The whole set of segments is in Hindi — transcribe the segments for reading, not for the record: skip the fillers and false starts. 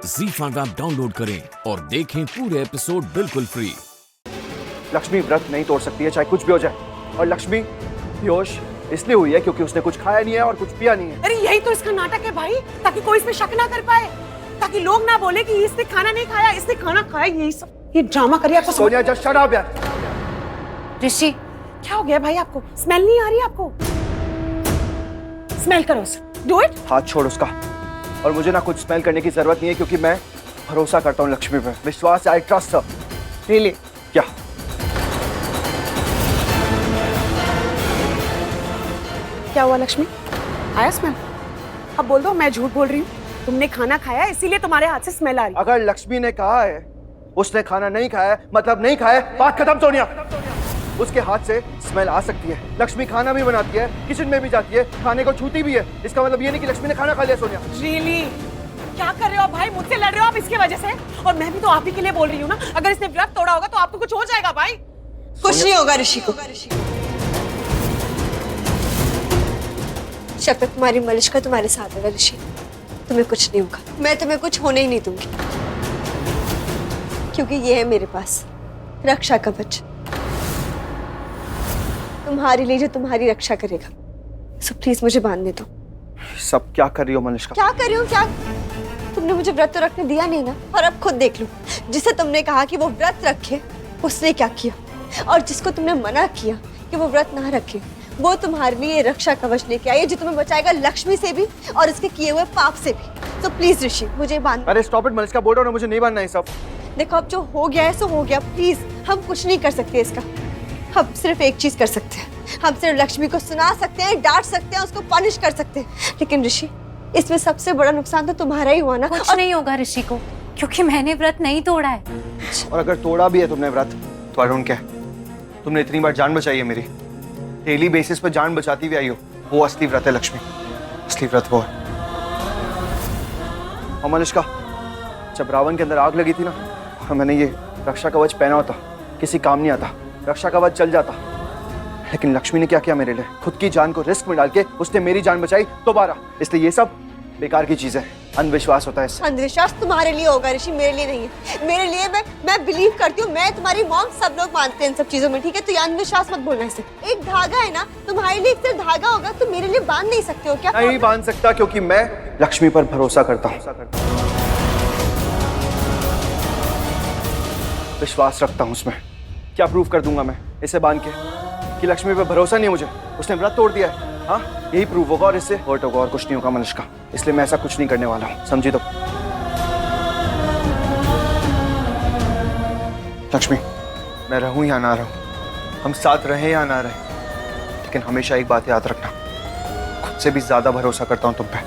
ZEE5 ऐप डाउनलोड करें और देखें पूरे एपिसोड बिल्कुल फ्री। लक्ष्मी व्रत नहीं तोड़ सकती है चाहे कुछ भी हो जाए। और लक्ष्मी बेहोश इसलिए हुई है क्योंकि उसने कुछ खाया नहीं है और कुछ पिया नहीं है। अरे यही तो इसका नाटक है भाई, ताकि कोई इस पे शक ना कर पाए, ताकि लोग ना बोले कि इसने खाना नहीं खाया, इसने खाना खाया। यही सब ये ड्रामा करिए आपको। सोनिया जस्ट शट अप यार। ऋषि क्या हो गया भाई, आपको स्मेल नहीं आ रही? आपको स्मेल करो, डू इट। हाथ छोड़ उसका। और मुझे ना कुछ स्मेल करने की जरूरत नहीं है क्योंकि मैं भरोसा करता हूँ लक्ष्मी पे। विश्वास, आई ट्रस्ट हर। रियली? क्या क्या हुआ लक्ष्मी? आया स्मेल? अब बोल दो मैं झूठ बोल रही हूँ, तुमने खाना खाया इसीलिए तुम्हारे हाथ से स्मेल आ रही। अगर लक्ष्मी ने कहा है उसने खाना नहीं खाया मतलब नहीं खाया, बात खत्म सोनिया। उसके हाथ से स्मेल आ सकती है। लक्ष्मी खाना भी बनाती है, किचन में भी जाती है, खाने को छूती भी है। इसका मतलब ये नहीं कि लक्ष्मी ने खाना खा लिया। सोनिया रियली क्या कर रहे हो भाई? मुझसे लड़ रहे हो आप इसकी वजह से? और मैं भी तो आप ही के लिए बोल रही हूँ ना, अगर इसने व्रत तोड़ा होगा तो आपको कुछ हो जाएगा भाई। कुछ नहीं होगा ऋषि को। जब तक तुम्हारी मलिष्का तुम्हारे साथ है ऋषि, तुम्हें कुछ नहीं होगा। मैं तुम्हें कुछ होने ही नहीं दूंगी, क्योंकि ये है मेरे पास रक्षा कवच, तुम्हारे लिए जो तुम्हारी रक्षा करेगा। सो प्लीज मुझे बांधने दो। सब क्या कर रही हो मलिष्का? क्या कर रही हूँ? क्या तुमने मुझे व्रत तो रखने दिया नहीं ना। और अब खुद देख लो, जिसे तुमने कहा कि वो व्रत रखे उसने क्या किया, और जिसको तुमने मना किया कि वो व्रत ना रखे वो तुम्हारे लिए रक्षा कवच लेके आई है, जो तुम्हें बचाएगा लक्ष्मी से भी और इसके किए हुए पाप से भी। तो प्लीज ऋषि मुझे बांध। अरे स्टॉप इट मलिष्का, बोल रहा हूँ ना, मुझे नहीं बांधना है सब। देखो अब जो हो गया है सो हो गया। प्लीज हम कुछ नहीं कर सकते इसका। हम सिर्फ एक चीज कर सकते हैं, हम सिर्फ लक्ष्मी को सुना सकते हैं, डांट सकते हैं, उसको पनिश कर सकते हैं। लेकिन ऋषि इसमें सबसे बड़ा नुकसान तो तुम्हारा ही हुआ ना। कुछ नहीं होगा ऋषि को, क्योंकि मैंने व्रत नहीं तोड़ा है। और अगर तोड़ा भी है तुमने व्रत तो अरुण क्या, तुमने इतनी बार जान बचाई है मेरी, डेली बेसिस पर जान बचाती भी आई हो। वो असली व्रत है लक्ष्मी, असली व्रत वो है। और मलिष्का, जब रावण के अंदर आग लगी थी ना, मैंने ये रक्षा कवच पहना होता किसी काम नहीं आता, रक्षा कवच चल जाता। लेकिन लक्ष्मी ने क्या किया मेरे लिए, खुद की जान को रिस्क में डाल के उसने मेरी जान बचाई दोबारा। इसलिए ये सब बेकार की चीज है, अंधविश्वास होता है इससे। अंधविश्वास तुम्हारे लिए होगा ऋषि, मेरे लिए नहीं है। मेरे लिए मैं बिलीव करती हूँ, मैं तुम्हारी मॉम, सब लोग मानते हैं इन सब चीजों में, ठीक है? तो ये अंधविश्वास मत बोलना इसे। एक धागा है ना, तुम्हारे लिए सिर्फ धागा होगा, तुम मेरे लिए बांध नहीं सकते हो क्या? नहीं बांध सकता क्योंकि मैं लक्ष्मी पर भरोसा करता हूँ, विश्वास रखता हूँ उसमें। क्या प्रूफ कर दूंगा मैं इसे बांध के कि लक्ष्मी पे भरोसा नहीं है मुझे, उसने व्रत तोड़ दिया है? हाँ यही प्रूफ होगा और इससे हर्ट होगा और कुछ नहीं होगा मलिष्का। इसलिए मैं ऐसा कुछ नहीं करने वाला हूँ, समझी? तो लक्ष्मी, मैं रहूं या ना रहूं, हम साथ रहे या ना रहे, लेकिन हमेशा एक बात याद रखना, खुद से भी ज्यादा भरोसा करता हूं तुम पे।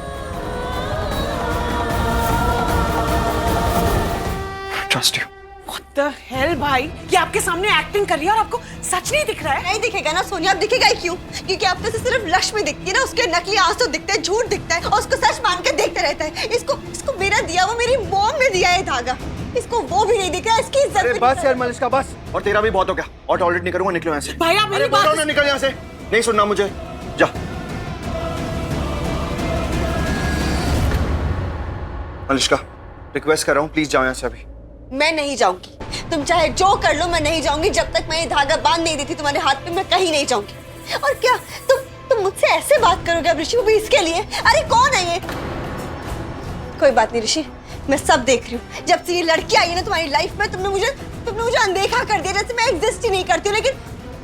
Trust you. What the hell भाई, ये आपके सामने एक्टिंग कर रही है और आपको सच नहीं दिख रहा है? नहीं दिखेगा ना सोनिया, अब दिखेगा ही क्यों? क्योंकि आपको से सिर्फ लक्ष्मी दिखती है ना, उसके नकली आंसू दिखते हैं, झूठ दिखता है, और उसको सच मान के देखते रहता है। इसको मेरा दिया, वो मेरी मॉम ने दिया है धागा, इसको वो भी नहीं दिख रहा, इसकी इज्जत भी। बस यार मलिष्का बस, और तेरा भी बहुत हो गया, और टॉयलेट नहीं करूंगा, निकलो यहाँ से। भाई आप मेरी बात निकल यहाँ से, नहीं सुनना मुझे, जा। मलिष्का रिक्वेस्ट कर रहा हूँ, प्लीज जाओ यहाँ से अभी। मैं नहीं जाऊंगी, तुम चाहे जो कर लो, मैं नहीं जाऊंगी। जब तक मैं ये धागा बांध नहीं देती तुम्हारे हाथ पे, मैं कहीं नहीं जाऊंगी। और क्या तुम मुझसे ऐसे बात करोगे अब ऋषि, वो भी इसके लिए? अरे कौन है ये? कोई बात नहीं ऋषि, मैं सब देख रही हूँ। जब से ये लड़की आई है ना तुम्हारी लाइफ में, तुमने मुझे अनदेखा कर दिया, जैसे मैं एग्जिस्ट ही नहीं करती हूँ। लेकिन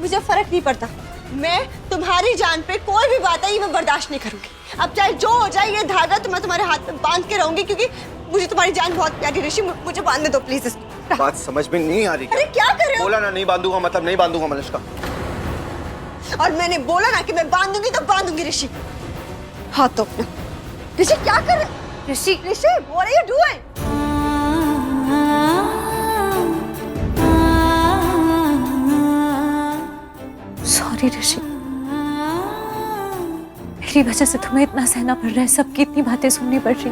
मुझे फर्क नहीं पड़ता, मैं तुम्हारी जान पे कोई भी बात आई मैं बर्दाश्त नहीं करूंगी। अब चाहे जो हो जाए, ये धागा तो मैं तुम्हारे हाथ में बांध के रहूंगी, क्योंकि मुझे तुम्हारी जान बहुत प्यारी। ऋषि मुझे बांधने दो प्लीज इसको। बात समझ में नहीं आ रही? अरे क्या कर रहे हो? बोला ना नहीं बांधूंगा, मतलब नहीं बांधूंगा मलिष्का। और मैंने बोला ना कि मैं बांधूंगी तो बांधूंगी ऋषि। हाँ तो अपना ऋषि क्या कर रहे? Rishi what are you doing? Sorry Rishi, मेरी वजह से तुम्हें इतना सहना पड़ रहा है, सबकी इतनी बातें सुननी पड़ रही,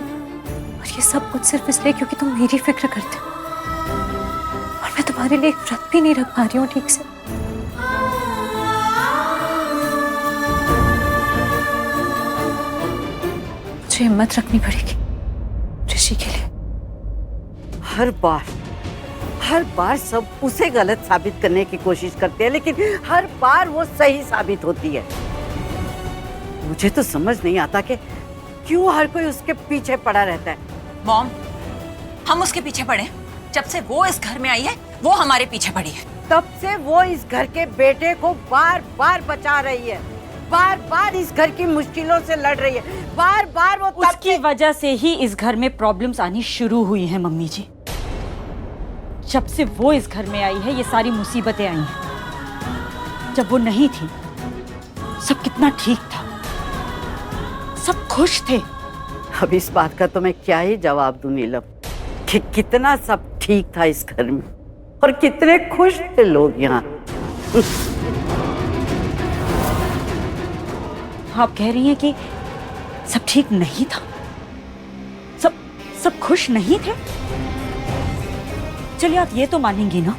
और ये सब कुछ सिर्फ इसलिए क्योंकि तुम मेरी फिक्र करते हो, और मैं तुम्हारे लिए एक व्रत भी नहीं रख पा रही हूँ ठीक से। मुझे हिम्मत रखनी पड़ेगी ऋषि के लिए। हर बार सब उसे गलत साबित करने की कोशिश करते हैं, लेकिन हर बार वो सही साबित होती है। मुझे तो समझ नहीं आता कि क्यों हर कोई उसके पीछे पड़ा रहता है। मॉम, हम उसके पीछे पड़े? जब से वो इस घर में आई है वो हमारे पीछे पड़ी है। तब से वो इस घर के बेटे को बार बार बचा रही है, बार बार इस घर की मुश्किलों से लड़ रही है, बार बार वो उसकी वजह से ही इस घर में प्रॉब्लम्स आनी शुरू हुई हैं मम्मी जी। जब से वो इस घर में आई है ये सारी मुसीबतें आई हैं। जब वो नहीं थी सब कितना ठीक था, सब खुश थे। अब इस बात का तो मैं क्या ही जवाब दूं नीलम कि कितना सब ठीक था इस घर में और कितने खुश थे लोग यहाँ। आप कह रही हैं कि सब ठीक नहीं था, सब खुश नहीं थे? चलिए आप ये तो मानेंगी ना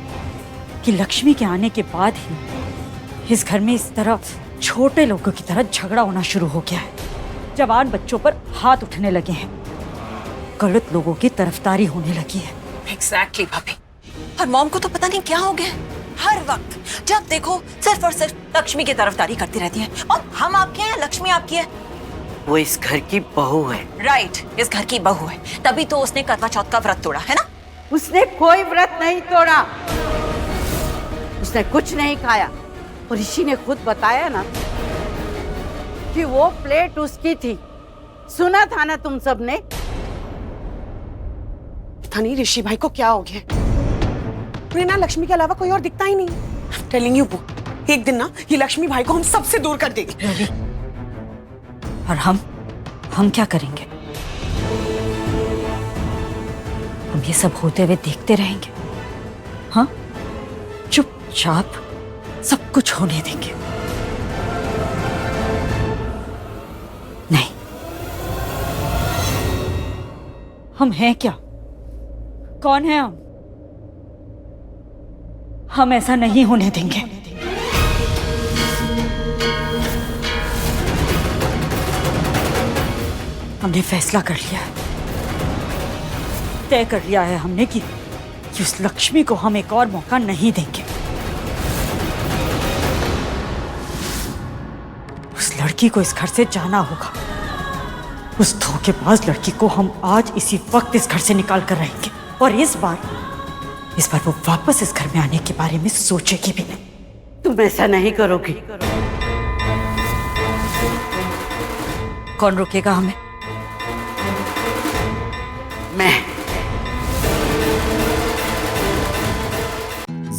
कि लक्ष्मी के आने के बाद ही इस घर में इस तरह छोटे लोगों की तरह झगड़ा होना शुरू हो गया है। जवान बच्चों पर हाथ उठने लगे हैं, गलत लोगों की तरफदारी होने लगी है। एग्जैक्टली भाभी। और मॉम को तो पता नहीं क्या हो गया, हर वक्त जब देखो सिर्फ और सिर्फ लक्ष्मी की तरफदारी करती रहती है। और हम आपके हैं, लक्ष्मी आपकी है? वो इस घर की बहू है। राइट, इस घर की बहू है, तभी तो उसने करवा चौथ का व्रत तोड़ा है ना। उसने कोई व्रत नहीं तोड़ा, उसने कुछ नहीं खाया। और ऋषि ने खुद बताया ना कि वो प्लेट उसकी थी। सुना था ना तुम सबने? पता नहीं ऋषि भाई को क्या हो गया, उन्हें ना लक्ष्मी के अलावा कोई और दिखता ही नहीं। टेलिंग यू, एक दिन ना ये लक्ष्मी भाई को हम सबसे दूर कर देगी। और हम क्या करेंगे? हम ये सब होते हुए देखते रहेंगे? हाँ, चुपचाप सब कुछ होने देंगे? नहीं, हम हैं क्या? कौन है हम? हम ऐसा नहीं होने देंगे। हमने फैसला कर लिया है, तय कर लिया है हमने कि उस लक्ष्मी को हम एक और मौका नहीं देंगे। उस लड़की को इस घर से जाना होगा। उस धोखेबाज लड़की को हम आज इसी वक्त इस घर से निकाल कर रहेंगे। और इस बार वो वापस इस घर में आने के बारे में सोचेगी भी नहीं। तुम ऐसा नहीं करोगी। कौन रोकेगा हमें? मैं।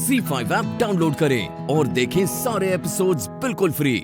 Z5 ऐप डाउनलोड करें और देखें सारे एपिसोड्स बिल्कुल फ्री।